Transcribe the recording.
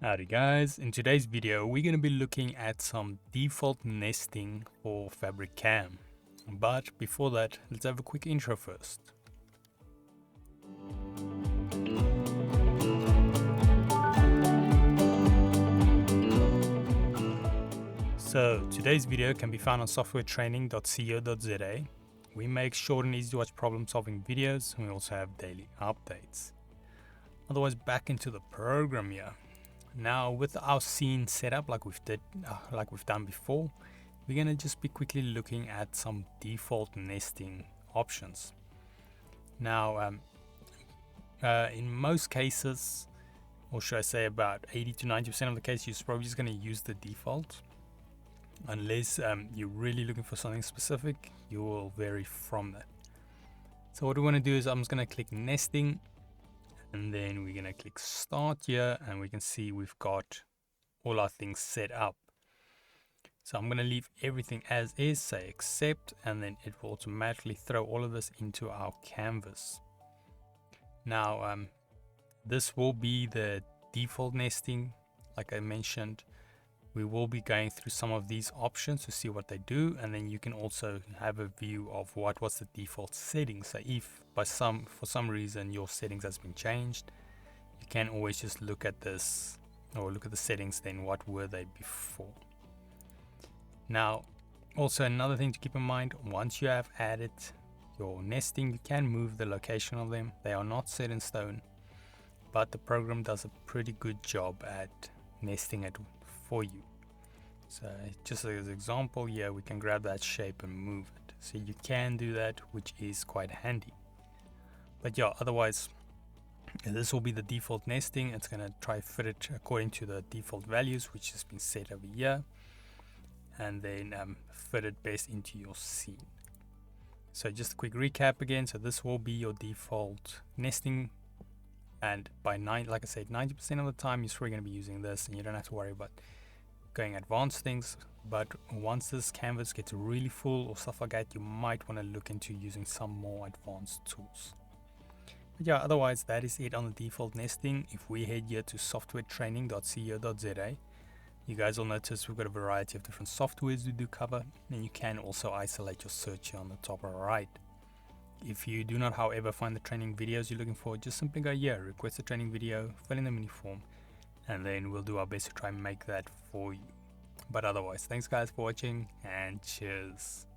Howdy guys, in today's video we're going to be looking at some default nesting for FabriCAM. But before that, let's have a quick intro first. So today's video can be found on softwaretraining.co.za. We make short and easy to watch problem solving videos, and we also have daily updates. Otherwise, back into the program here. Now with our scene set up like we've done before, we're gonna just be quickly looking at some default nesting options. Now in most cases, or should I say about 80 to 90% of the cases, you're probably just gonna use the default. Unless you're really looking for something specific, you will vary from that. So what we want to do is I'm just going to click nesting, and then we're going to click start here, and we can see we've got all our things set up. So I'm going to leave everything as is, say accept, and then it will automatically throw all of this into our canvas. Now this will be the default nesting. Like I mentioned, we will be going through some of these options to see what they do, and then you can also have a view of what's the default settings. So if for some reason your settings has been changed, you can always just look at this or look at the settings, then what were they before. Now also another thing to keep in mind, once you have added your nesting, you can move the location of them. They are not set in stone, but the program does a pretty good job at nesting it for you. So just as an example here, we can grab that shape and move it. So you can do that, which is quite handy. But yeah, otherwise this will be the default nesting. It's going to try fit it according to the default values, which has been set over here, and then fit it best into your scene. So just a quick recap again. So this will be your default nesting, and by like I said, 90% of the time you're probably going to be using this, and you don't have to worry about going advanced things. But once this canvas gets really full or stuff like that, you might want to look into using some more advanced tools. But yeah, otherwise that is it on the default nesting. If we head here to softwaretraining.co.za, you guys will notice we've got a variety of different softwares we do cover, and you can also isolate your search here on the top right. If you do not, however, find the training videos you're looking for, just simply go here, request a training video, fill in the mini form, and then we'll do our best to try and make that for you. But otherwise, thanks guys for watching, and cheers.